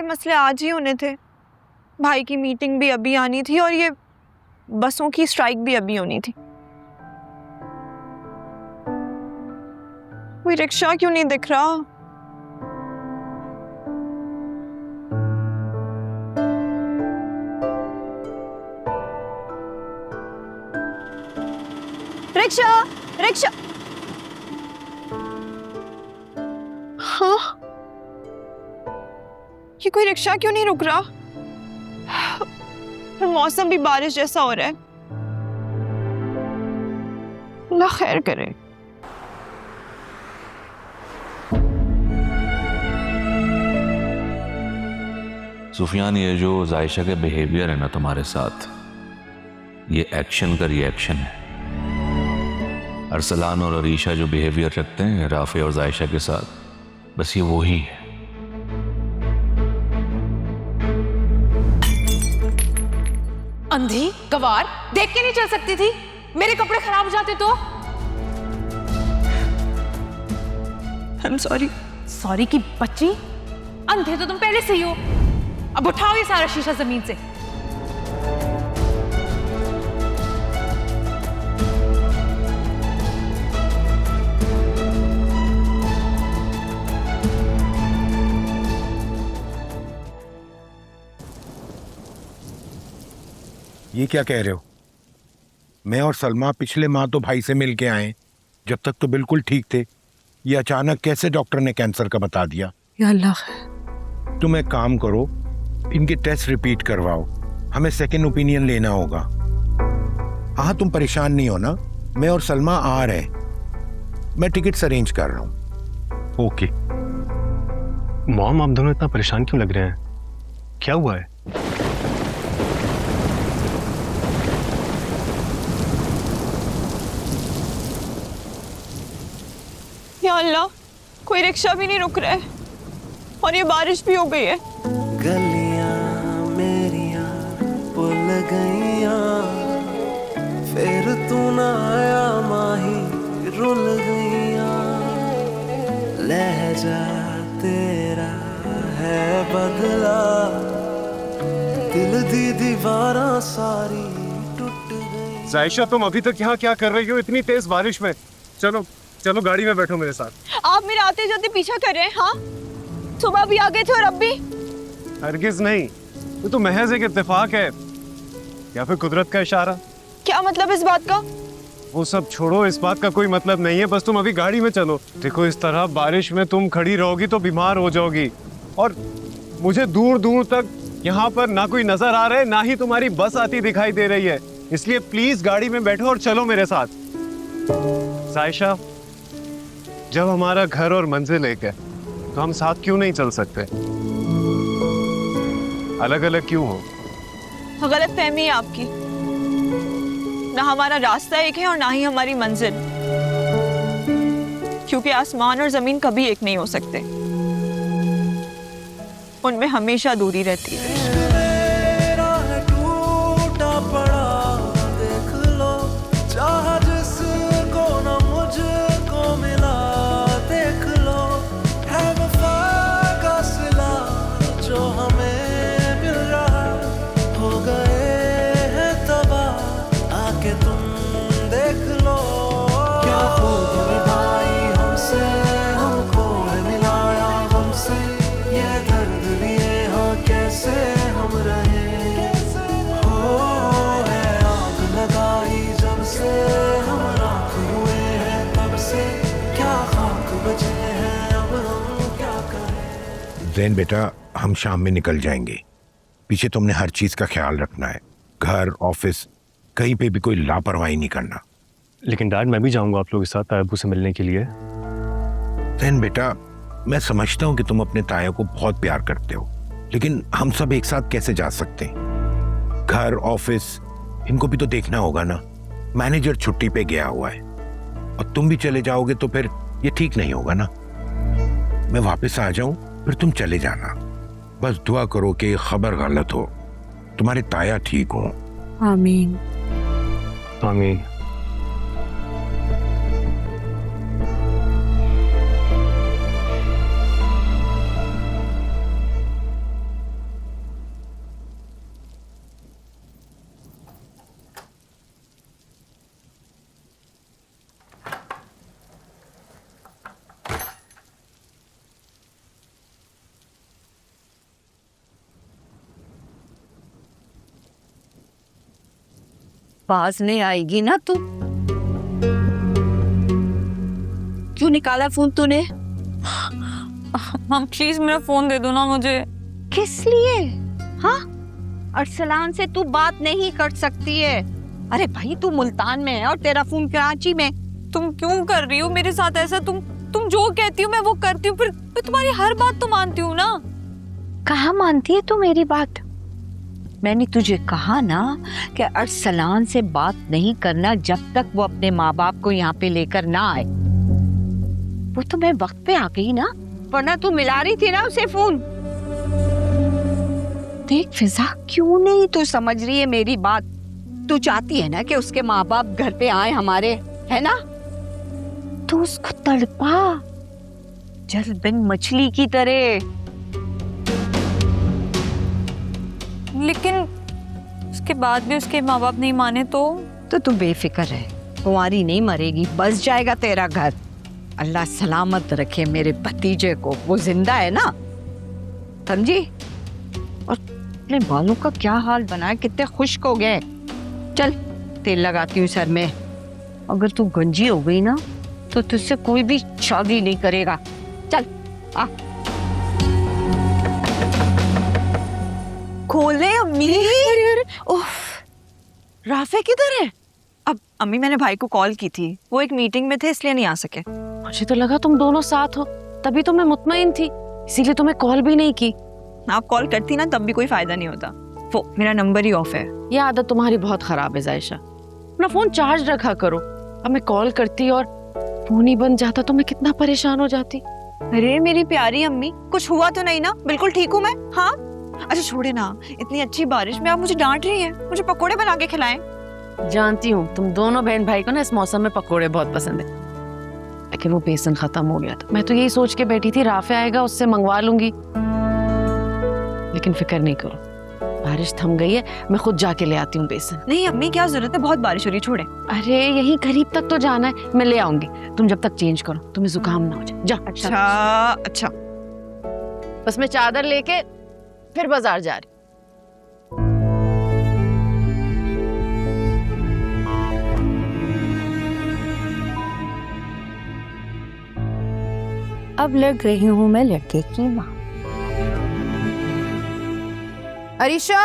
मसले आज ही होने थे। भाई की मीटिंग भी अभी आनी थी और ये बसों की स्ट्राइक भी अभी होनी थी। कोई रिक्शा क्यों नहीं दिख रहा? Rickshaw, rickshaw. हाँ, ये कोई रिक्शा क्यों नहीं रुक रहा? फिर मौसम भी बारिश जैसा हो रहा है। अल्लाह खैर करे। सुफियान, ये जो जायशा के बिहेवियर है ना तुम्हारे साथ, ये एक्शन का रिएक्शन है। अरसलान और अरीशा जो बिहेवियर रखते हैं राफे और जायशा के साथ, बस ये वही है। अंधी गवार, देख के नहीं चल सकती थी? मेरे कपड़े खराब हो जाते तो? I'm sorry। सॉरी की बच्ची, अंधे तो तुम पहले से ही हो। अब उठाओ ये सारा शीशा जमीन से। ये क्या कह रहे हो? मैं और सलमा पिछले माह तो भाई से मिल के आए, जब तक तो बिल्कुल ठीक थे। ये अचानक कैसे डॉक्टर ने कैंसर का बता दिया? या अल्लाह। तुम एक काम करो, इनके टेस्ट रिपीट करवाओ, हमें सेकंड ओपिनियन लेना होगा। हाँ, तुम परेशान नहीं हो ना? मैं और सलमा आ रहे हैं, मैं टिकट्स अरेंज कर रहा हूँ। ओके। मॉम, आप दोनों इतना परेशान क्यों लग रहे हैं? क्या हुआ है? या अल्लाह, कोई रिक्शा भी नहीं रुक रहा है और ये बारिश भी हो गई है। गलियां मेरियां भुल गईयां, फिर तू ना आया माही रुल गईयां। लहजा तेरा है बदला, दिल दी दीवारां सारी टूट गई। जायशा, तुम अभी तक यहाँ क्या कर रही हो इतनी तेज बारिश में? चलो चलो, गाड़ी में बैठो मेरे साथ। आप मेरे आते जाते पीछा कर रहे हैं? हाँ, सुबह भी आ गए थे और अब भी? हरगिज नहीं, ये तो महज एक इत्तेफाक है या फिर कुदरत का इशारा। क्या मतलब इस बात का? वो सब छोड़ो, इस बात का कोई मतलब नहीं है। बस तुम अभी गाड़ी में चलो। देखो, इस तरह बारिश में तुम खड़ी रहोगी तो बीमार हो जाओगी, और मुझे दूर दूर तक यहाँ पर ना कोई नजर आ रहा है, ना ही तुम्हारी बस आती दिखाई दे रही है। इसलिए प्लीज गाड़ी में बैठो और चलो मेरे साथ। जायशा, जब हमारा घर और मंजिल एक है तो हम साथ क्यों नहीं चल सकते? अलग अलग क्यों हो? गलत फहमी है आपकी। ना हमारा रास्ता एक है और ना ही हमारी मंजिल, क्योंकि आसमान और जमीन कभी एक नहीं हो सकते, उनमें हमेशा दूरी रहती है। जैन बेटा, हम शाम में निकल जाएंगे। पीछे तुमने हर चीज का ख्याल रखना है, घर, ऑफिस, कहीं पे भी कोई लापरवाही नहीं करना। लेकिन डैड, मैं भी जाऊंगा आप लोगों के साथ तायबू से मिलने के लिए। जैन बेटा, मैं समझता हूँ कि तुम अपने ताया को बहुत प्यार करते हो, लेकिन हम सब एक साथ कैसे जा सकते हैं? घर, ऑफिस, इनको भी तो देखना होगा ना। मैनेजर छुट्टी पे गया हुआ है और तुम भी चले जाओगे तो फिर ये ठीक नहीं होगा ना। मैं वापस आ जाऊं फिर तुम चले जाना। बस दुआ करो कि खबर गलत हो, तुम्हारे ताया ठीक हो। आमीन। आमीन। बाज नहीं आएगी ना तू? क्यों निकाला फोन तूने? मम प्लीज मेरा फोन दे दो ना मुझे। किस लिए? हाँ, अरसलान से तू बात नहीं कर सकती है। अरे भाई, तू मुल्तान में है और तेरा फोन कराची में। तुम क्यों कर रही हो मेरे साथ ऐसा? तुम जो कहती हो मैं वो करती हूँ, फिर तुम्हारी हर बात तो मानती हूँ ना। कहाँ मानती है तू मेरी बात? मैंने तुझे कहा ना कि अरसलान से बात नहीं करना जब तक वो अपने माँ बाप को यहाँ पे लेकर ना आए। वो तो मैं वक्त पे आ गई ना, वरना तू मिला रही थी ना उसे फोन। देख फिजा, क्यों नहीं तू समझ रही है मेरी बात? तू चाहती है ना कि उसके माँ बाप घर पे आए हमारे, है ना? तू उसको तड़पा जल बिन मछली की तरह। लेकिन उसके बाद भी उसके माँ बाप नहीं माने तो तू बेफिक्र है, कुंवारी नहीं मरेगी, बस जाएगा तेरा घर। अल्लाह सलामत रखे मेरे भतीजे को, वो जिंदा है ना, समझी? और अपने बालों का क्या हाल बना है, कितने खुश्क हो गए। चल तेल लगाती हूँ सर में। अगर तू गंजी हो गई ना तो तुझसे कोई भी शादी नहीं करेगा। चल आ। खोले अम्मी। उफ, राफे किधर है? अब अम्मी मैंने भाई को कॉल की थी, वो एक मीटिंग में थे इसलिए नहीं आ सके। मुझे तो लगा तुम दोनों साथ हो, तभी तो मैं मुतमईन थी, इसीलिए तुम्हें कॉल भी नहीं की। आप कॉल करती ना तब भी कोई फायदा नहीं होता, वो मेरा नंबर ही ऑफ है। ये आदत तुम्हारी बहुत खराब है जायशा, अपना फोन चार्ज रखा करो। अब मैं कॉल करती और फोन ही बन जाता तो मैं कितना परेशान हो जाती। अरे मेरी प्यारी अम्मी, कुछ हुआ तो नहीं ना? बिल्कुल ठीक हूँ मैं। हाँ अच्छा छोड़े ना, इतनी अच्छी बारिश में आप मुझे डांट रही हैं, मुझे पकोड़े बना के खिलाएं। जानती हूँ तुम दोनों बहन भाई को ना इस मौसम में पकोड़े बहुत पसंद है, लेकिन वो बेसन खत्म हो गया था। मैं तो यही सोच के बैठी थी राफे आएगा उससे मंगवा लूंगी, लेकिन फिक्र नहीं करो, बारिश थम गई है, मैं खुद जाके ले आती हूँ बेसन। नहीं अम्मी क्या जरूरत है, बहुत बारिश हो रही है, छोड़े। अरे यही करीब तक तो जाना है, मैं ले आऊंगी, तुम जब तक चेंज करो, तुम्हें जुकाम ना हो जाए। जा। अच्छा बस मैं चादर लेके फिर बाजार जा रही। अब लग रही हूँ मैं लड़के की माँ। अरीशा,